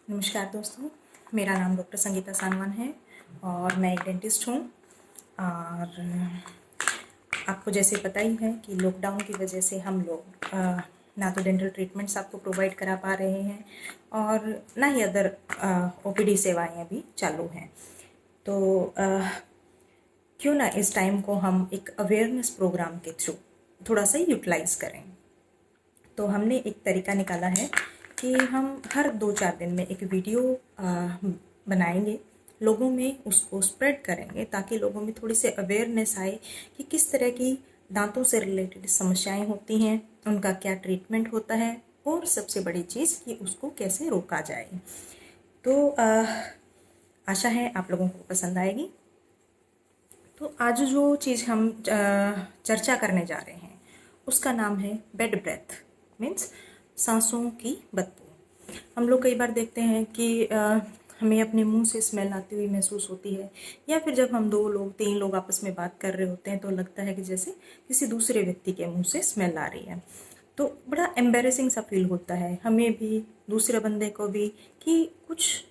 नमस्कार दोस्तों, मेरा नाम डॉक्टर संगीता सानवान है और मैं एक डेंटिस्ट हूँ। और आपको जैसे पता ही है कि लॉकडाउन की वजह से हम लोग ना तो डेंटल ट्रीटमेंट्स आपको प्रोवाइड करा पा रहे हैं और ना ही अदर ओपीडी सेवाएं अभी चालू हैं। तो क्यों ना इस टाइम को हम एक अवेयरनेस प्रोग्राम के थ्रू थोड़ा सा यूटिलाइज़ करें। तो हमने एक तरीका निकाला है कि हम हर 2-4 दिन में एक वीडियो बनाएंगे, लोगों में उसको स्प्रेड करेंगे ताकि लोगों में थोड़ी सी अवेयरनेस आए कि किस तरह की दांतों से रिलेटेड समस्याएं होती हैं, उनका क्या ट्रीटमेंट होता है और सबसे बड़ी चीज़ कि उसको कैसे रोका जाए। तो आशा है आप लोगों को पसंद आएगी। तो आज जो चीज़ हम चर्चा करने जा रहे हैं उसका नाम है बेड ब्रेथ, मीन्स सांसों की बदबू। हम लोग कई बार देखते हैं कि हमें अपने मुंह से स्मेल आती हुई महसूस होती है, या फिर जब हम 2 लोग 3 लोग आपस में बात कर रहे होते हैं तो लगता है कि जैसे किसी दूसरे व्यक्ति के मुंह से स्मेल आ रही है। तो बड़ा एम्बेरसिंग सा फील होता है हमें भी, दूसरे बंदे को भी, कि कुछ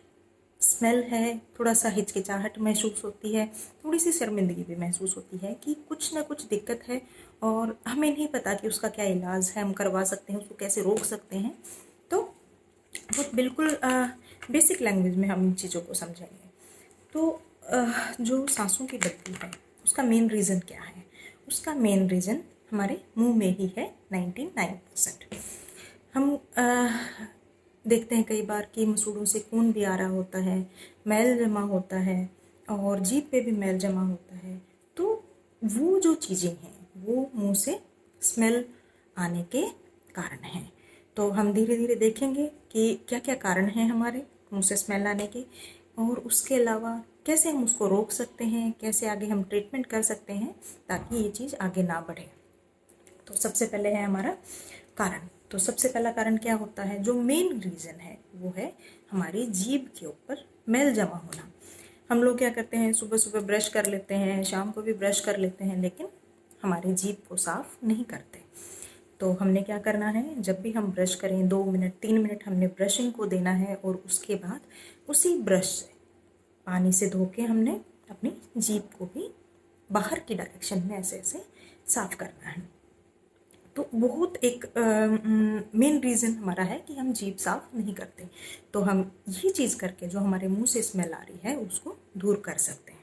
स्मेल है, थोड़ा सा हिचकिचाहट महसूस होती है, थोड़ी सी शर्मिंदगी भी महसूस होती है कि कुछ ना कुछ दिक्कत है और हमें नहीं पता कि उसका क्या इलाज है, हम करवा सकते हैं, उसको कैसे रोक सकते हैं। तो वो बिल्कुल बेसिक लैंग्वेज में हम इन चीज़ों को समझेंगे। तो जो सांसों की बदबू है उसका मेन रीज़न क्या है? उसका मेन रीज़न हमारे मुंह में ही है 99%। हम देखते हैं कई बार कि मसूड़ों से खून भी आ रहा होता है, मैल जमा होता है और जीभ पे भी मैल जमा होता है। तो वो जो चीज़ें हैं वो मुंह से स्मेल आने के कारण हैं। तो हम धीरे धीरे देखेंगे कि क्या क्या कारण हैं हमारे मुंह से स्मेल आने के, और उसके अलावा कैसे हम उसको रोक सकते हैं, कैसे आगे हम ट्रीटमेंट कर सकते हैं ताकि ये चीज़ आगे ना बढ़े। तो सबसे पहले है हमारा कारण। तो सबसे पहला कारण क्या होता है, जो मेन रीज़न है वो है हमारी जीभ के ऊपर मैल जमा होना। हम लोग क्या करते हैं, सुबह सुबह ब्रश कर लेते हैं, शाम को भी ब्रश कर लेते हैं, लेकिन हमारी जीभ को साफ नहीं करते। तो हमने क्या करना है, जब भी हम ब्रश करें 2 मिनट 3 मिनट हमने ब्रशिंग को देना है और उसके बाद उसी ब्रश से पानी से धो के हमने अपनी जीभ को भी बाहर की डायरेक्शन में ऐसे ऐसे साफ करना है। तो बहुत एक मेन रीज़न हमारा है कि हम जीभ साफ नहीं करते। तो हम ये चीज़ करके जो हमारे मुंह से स्मेल आ रही है उसको दूर कर सकते हैं।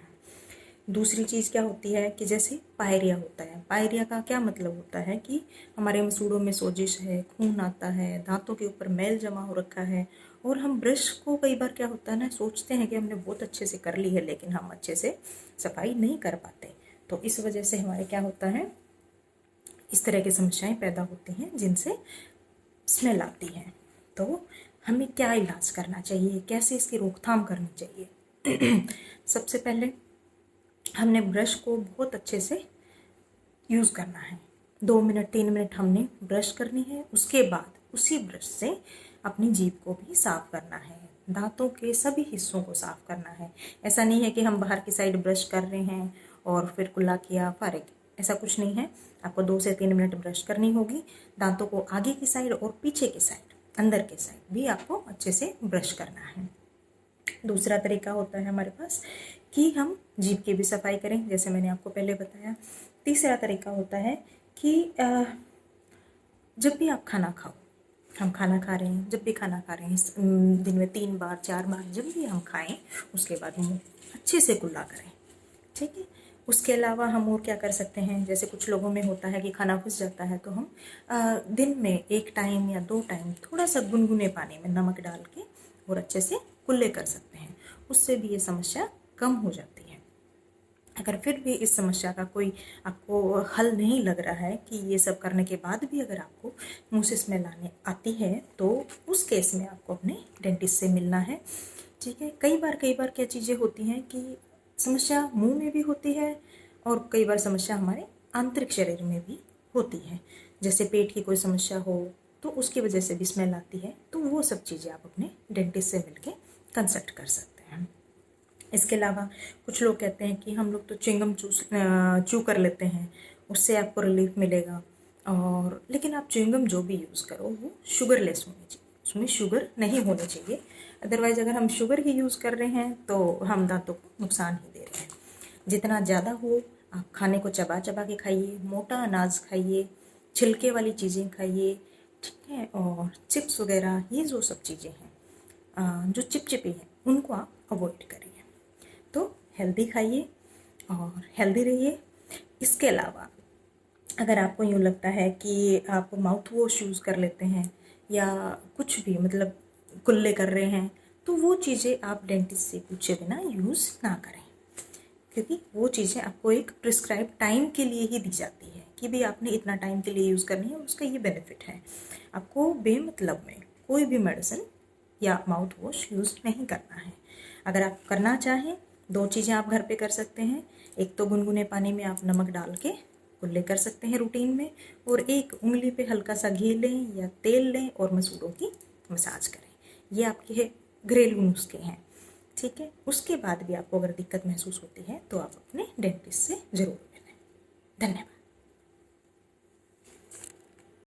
दूसरी चीज़ क्या होती है कि जैसे पायरिया होता है। पायरिया का क्या मतलब होता है कि हमारे मसूड़ों में सोजिश है, खून आता है, दांतों के ऊपर मैल जमा हो रखा है और हम ब्रश को कई बार क्या होता है ना, सोचते हैं कि हमने बहुत अच्छे से कर ली है लेकिन हम अच्छे से सफाई नहीं कर पाते। तो इस वजह से हमारे क्या होता है, इस तरह की समस्याएं पैदा होती हैं जिनसे स्मेल आती है। तो हमें क्या इलाज करना चाहिए, कैसे इसकी रोकथाम करनी चाहिए? सबसे पहले हमने ब्रश को बहुत अच्छे से यूज़ करना है। 2 मिनट 3 मिनट हमने ब्रश करनी है, उसके बाद उसी ब्रश से अपनी जीभ को भी साफ करना है, दांतों के सभी हिस्सों को साफ करना है। ऐसा नहीं है कि हम बाहर की साइड ब्रश कर रहे हैं और फिर कुल्ला किया फारिग, ऐसा कुछ नहीं है। आपको 2 से 3 मिनट ब्रश करनी होगी। दांतों को आगे की साइड और पीछे की साइड, अंदर की साइड भी आपको अच्छे से ब्रश करना है। दूसरा तरीका होता है हमारे पास कि हम जीभ की भी सफाई करें, जैसे मैंने आपको पहले बताया। तीसरा तरीका होता है कि जब भी आप खाना खाओ, हम खाना खा रहे हैं, जब भी खाना खा रहे हैं, दिन में 3 बार 4 बार जब भी हम खाएं उसके बाद मुँह अच्छे से कुल्ला करें, ठीक है। उसके अलावा हम और क्या कर सकते हैं, जैसे कुछ लोगों में होता है कि खाना घुस जाता है, तो हम दिन में 1 टाइम या 2 टाइम थोड़ा सा गुनगुने पानी में नमक डाल के और अच्छे से कुल्ले कर सकते हैं। उससे भी ये समस्या कम हो जाती है। अगर फिर भी इस समस्या का कोई आपको हल नहीं लग रहा है कि ये सब करने के बाद भी अगर आपको मुंह से स्मेल आने आती है, तो उस केस में आपको अपने डेंटिस्ट से मिलना है, ठीक है। कई बार क्या चीज़ें होती हैं कि समस्या मुंह में भी होती है और कई बार समस्या हमारे आंतरिक शरीर में भी होती है। जैसे पेट की कोई समस्या हो तो उसकी वजह से भी स्मेल आती है। तो वो सब चीज़ें आप अपने डेंटिस्ट से मिलके कंसल्ट कर सकते हैं। इसके अलावा कुछ लोग कहते हैं कि हम लोग तो च्युइंगम चू कर लेते हैं, उससे आपको रिलीफ मिलेगा। और लेकिन आप च्युइंगम जो भी यूज़ करो वो शुगरलेस होनी चाहिए। उसमें शुगर नहीं होनी चाहिए। अदरवाइज़ अगर हम शुगर ही यूज़ कर रहे हैं तो हम दांतों को नुकसान ही दे रहे हैं। जितना ज़्यादा हो आप खाने को चबा चबा के खाइए, मोटा अनाज खाइए, छिलके वाली चीज़ें खाइए, ठीक है। और चिप्स वगैरह ये जो सब चीज़ें हैं जो चिपचिपी हैं उनको आप अवॉइड करिए। तो हेल्दी खाइए और हेल्दी रहिए। इसके अलावा अगर आपको यूँ लगता है कि आप माउथ वॉश यूज़ कर लेते हैं या कुछ भी मतलब कुल्ले कर रहे हैं, तो वो चीज़ें आप डेंटिस्ट से पूछे बिना यूज़ ना करें, क्योंकि वो चीज़ें आपको एक प्रिस्क्राइब टाइम के लिए ही दी जाती है कि भाई आपने इतना टाइम के लिए यूज़ करनी है, उसका ये बेनिफिट है। आपको बेमतलब में कोई भी मेडिसिन या माउथ वॉश यूज़ नहीं करना है। अगर आप करना चाहें 2 चीज़ें आप घर पे कर सकते हैं। एक तो गुनगुने पानी में आप नमक डाल के कुल्ले कर सकते हैं रूटीन में, और एक उंगली पे हल्का सा घी लें या तेल लें और मसूड़ों की मसाज करें। ये आपके घरेलू नुस्खे हैं, ठीक है। उसके बाद भी आपको अगर दिक्कत महसूस होती है तो आप अपने डेंटिस्ट से ज़रूर मिलें। धन्यवाद।